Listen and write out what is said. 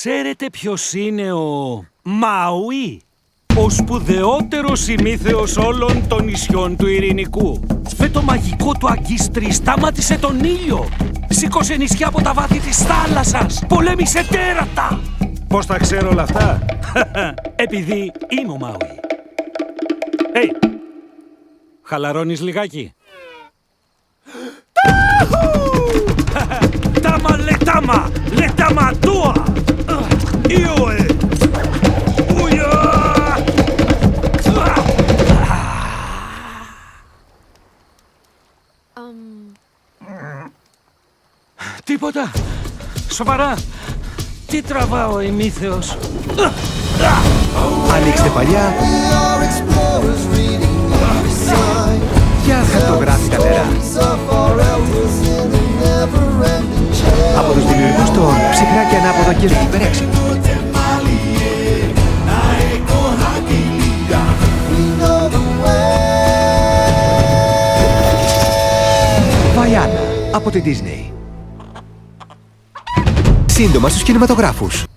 Ξέρετε ποιος είναι ο Μάουι? Ο σπουδαιότερος ημίθεος όλων των νησιών του Ειρηνικού. Με το μαγικό του αγκίστρι σταμάτησε τον ήλιο. Σήκωσε νησιά από τα βάθη της θάλασσας. Πολέμησε τέρατα. Πώς τα ξέρω όλα αυτά? Επειδή είμαι ο Μάουι. Χαλαρώνεις λιγάκι? Τάμα λετάμα, λετάμα τούα. Ιωε. Ουια. Τίποτα. Σοβαρά. Τι τραβάω ο ημίθεος? Ανοίξτε παλιά για χαρτογράφητα νερά. Από τους δημιουργούς των ψυχρά και ανάποδα και υπερέξυπνο. Βαϊάννα από τη Disney. Σύντομα στους κινηματογράφους.